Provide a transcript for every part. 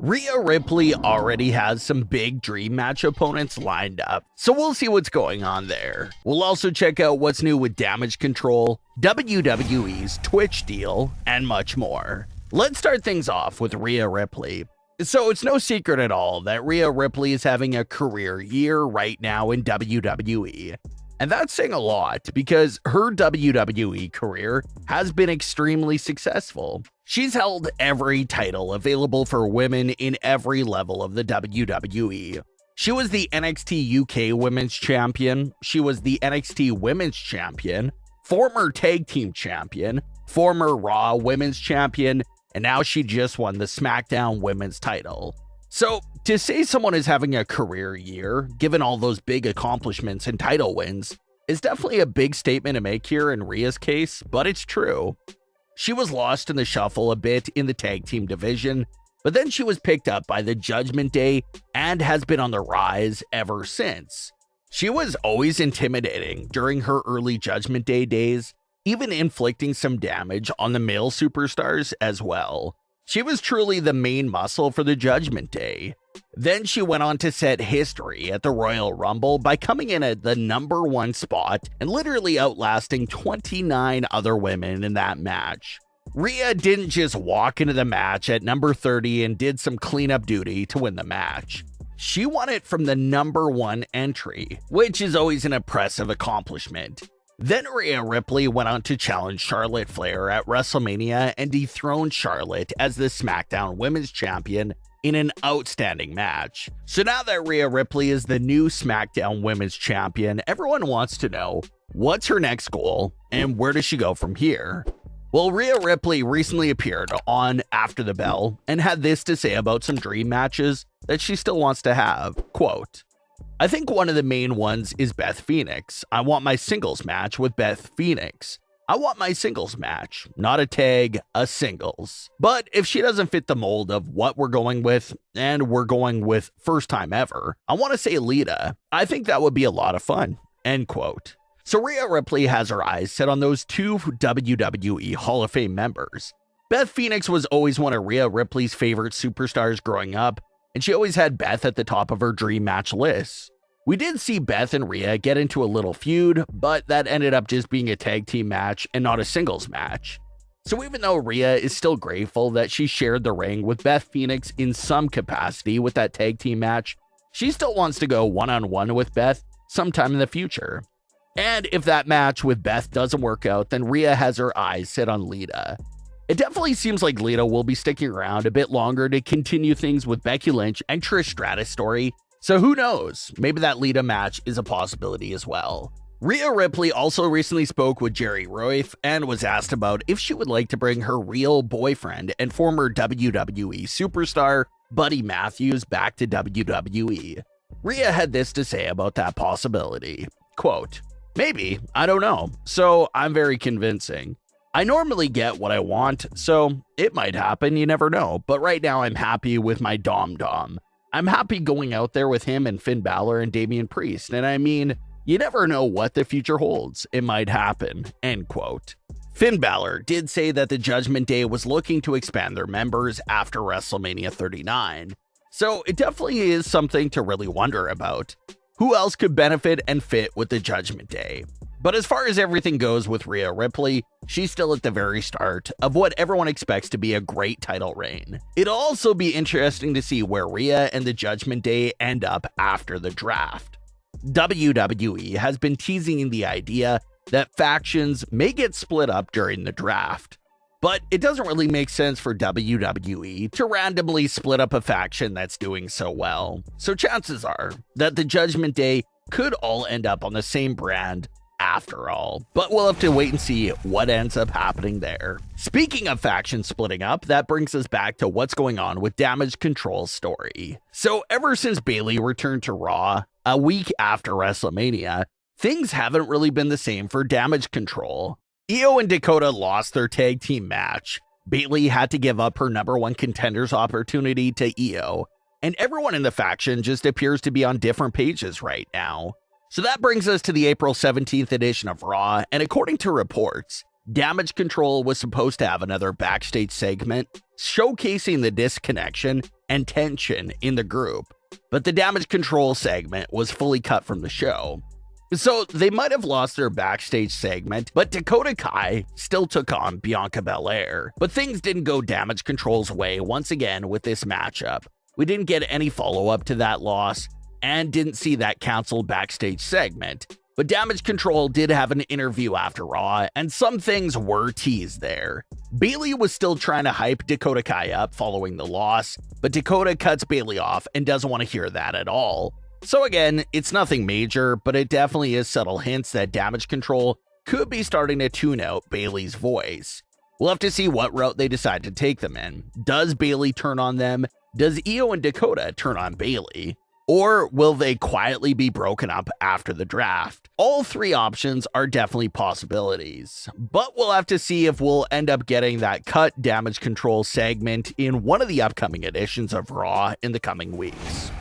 Rhea Ripley already has some big dream match opponents lined up, so we'll see what's going on there. We'll also check out what's new with Damage Control, WWE's Twitch deal, and much more. Let's start things off with Rhea Ripley. So it's no secret at all that Rhea Ripley is having a career year right now in WWE. And that's saying a lot because her WWE career has been extremely successful. She's held every title available for women in every level of the WWE. She was the NXT UK Women's Champion, she was the NXT Women's Champion, former Tag Team Champion, former Raw Women's Champion, and now she just won the Smackdown Women's title. So, to say someone is having a career year, given all those big accomplishments and title wins, is definitely a big statement to make here in Rhea's case, but it's true. She was lost in the shuffle a bit in the tag team division, but then she was picked up by the Judgment Day and has been on the rise ever since. She was always intimidating during her early Judgment Day days, even inflicting some damage on the male superstars as well. She was truly the main muscle for the Judgment Day. Then she went on to set history at the Royal Rumble by coming in at the #1 spot and literally outlasting 29 other women in that match. Rhea didn't just walk into the match at number 30 and did some cleanup duty to win the match. She won it from the #1 entry, which is always an impressive accomplishment. Then Rhea Ripley went on to challenge Charlotte Flair at WrestleMania and dethroned Charlotte as the SmackDown Women's Champion in an outstanding match. So now that Rhea Ripley is the new SmackDown Women's Champion, everyone wants to know, what's her next goal and where does she go from here? Well, Rhea Ripley recently appeared on After the Bell and had this to say about some dream matches that she still wants to have. Quote, "I think one of the main ones is Beth Phoenix. I want my singles match with Beth Phoenix. I want my singles match, not a tag, a singles. But if she doesn't fit the mold of what we're going with, and we're going with first time ever, I want to say Lita. I think that would be a lot of fun." End quote. So Rhea Ripley has her eyes set on those two WWE Hall of Fame members. Beth Phoenix was always one of Rhea Ripley's favorite superstars growing up, and she always had Beth at the top of her dream match list. We did see Beth and Rhea get into a little feud, but that ended up just being a tag team match and not a singles match. So even though Rhea is still grateful that she shared the ring with Beth Phoenix in some capacity with that tag team match, she still wants to go one-on-one with Beth sometime in the future. And if that match with Beth doesn't work out, then Rhea has her eyes set on Lita. It definitely seems like Lita will be sticking around a bit longer to continue things with Becky Lynch and Trish Stratus' story. So who knows, maybe that Lita match is a possibility as well. Rhea Ripley also recently spoke with Jerry Royf and was asked about if she would like to bring her real boyfriend and former WWE superstar, Buddy Matthews, back to WWE. Rhea had this to say about that possibility. Quote, "Maybe, I don't know, so I'm very convincing. I normally get what I want, so it might happen, you never know, but right now I'm happy with my Dom. I'm happy going out there with him and Finn Balor and Damian Priest, and I mean, you never know what the future holds. It might happen." End quote. Finn Balor did say that the Judgment Day was looking to expand their members after WrestleMania 39. So it definitely is something to really wonder about. Who else could benefit and fit with the Judgment Day? But as far as everything goes with Rhea Ripley, she's still at the very start of what everyone expects to be a great title reign. It'll also be interesting to see where Rhea and the Judgment Day end up after the draft. WWE has been teasing the idea that factions may get split up during the draft. But it doesn't really make sense for WWE to randomly split up a faction that's doing so well. So chances are that the Judgment Day could all end up on the same brand after all, but we'll have to wait and see what ends up happening there. Speaking of faction splitting up, that brings us back to what's going on with Damage Control's story. So ever since Bayley returned to Raw a week after WrestleMania, things haven't really been the same for Damage Control. IYO and Dakota lost their tag team match. Bayley had to give up her #1 contenders opportunity to IYO, and everyone in the faction just appears to be on different pages right now. So that brings us to the April 17th edition of Raw, and according to reports, Damage Control was supposed to have another backstage segment showcasing the disconnection and tension in the group, but the Damage Control segment was fully cut from the show. So they might have lost their backstage segment, but Dakota Kai still took on Bianca Belair. But things didn't go Damage Control's way once again with this matchup. We didn't get any follow-up to that loss, and didn't see that canceled backstage segment. But Damage Control did have an interview after Raw, and some things were teased there. Bayley was still trying to hype Dakota Kai up following the loss, but Dakota cuts Bayley off and doesn't want to hear that at all. So again, it's nothing major, but it definitely is subtle hints that Damage Control could be starting to tune out Bayley's voice. We'll have to see what route they decide to take them in. Does Bayley turn on them? Does IYO and Dakota turn on Bayley? Or will they quietly be broken up after the draft? All three options are definitely possibilities, but we'll have to see if we'll end up getting that cut Damage Control segment in one of the upcoming editions of Raw in the coming weeks.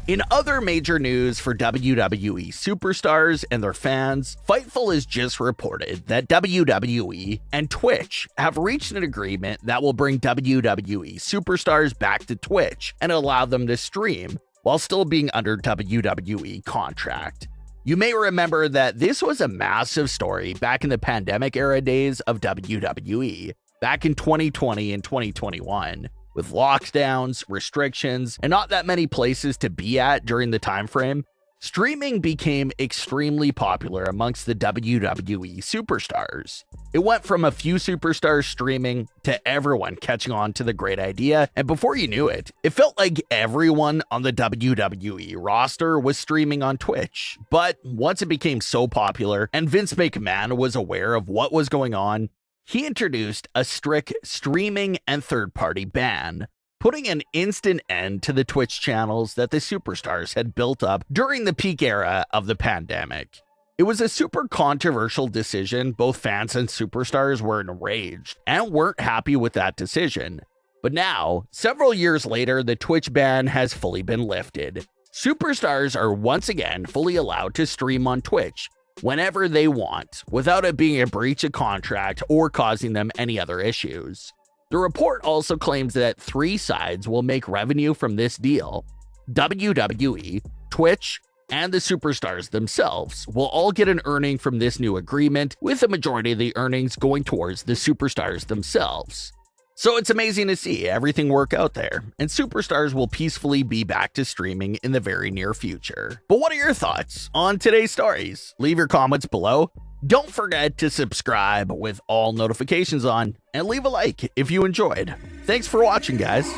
In other major news for WWE superstars and their fans, Fightful has just reported that WWE and Twitch have reached an agreement that will bring WWE superstars back to Twitch and allow them to stream while still being under WWE contract. You may remember that this was a massive story back in the pandemic era days of WWE, back in 2020 and 2021. With lockdowns, restrictions, and not that many places to be at during the time frame, streaming became extremely popular amongst the WWE superstars. It went from a few superstars streaming to everyone catching on to the great idea, and before you knew it, it felt like everyone on the WWE roster was streaming on Twitch. But once it became so popular and Vince McMahon was aware of what was going on, he introduced a strict streaming and third-party ban, putting an instant end to the Twitch channels that the superstars had built up during the peak era of the pandemic. It was a super controversial decision. Both fans and superstars were enraged and weren't happy with that decision. But now, several years later, the Twitch ban has fully been lifted. Superstars are once again fully allowed to stream on Twitch whenever they want, without it being a breach of contract or causing them any other issues. The report also claims that three sides will make revenue from this deal. WWE, Twitch, and the superstars themselves will all get an earning from this new agreement, with the majority of the earnings going towards the superstars themselves. So it's amazing to see everything work out there, and superstars will peacefully be back to streaming in the very near future. But what are your thoughts on today's stories? Leave your comments below. Don't forget to subscribe with all notifications on, and leave a like if you enjoyed. Thanks for watching, guys.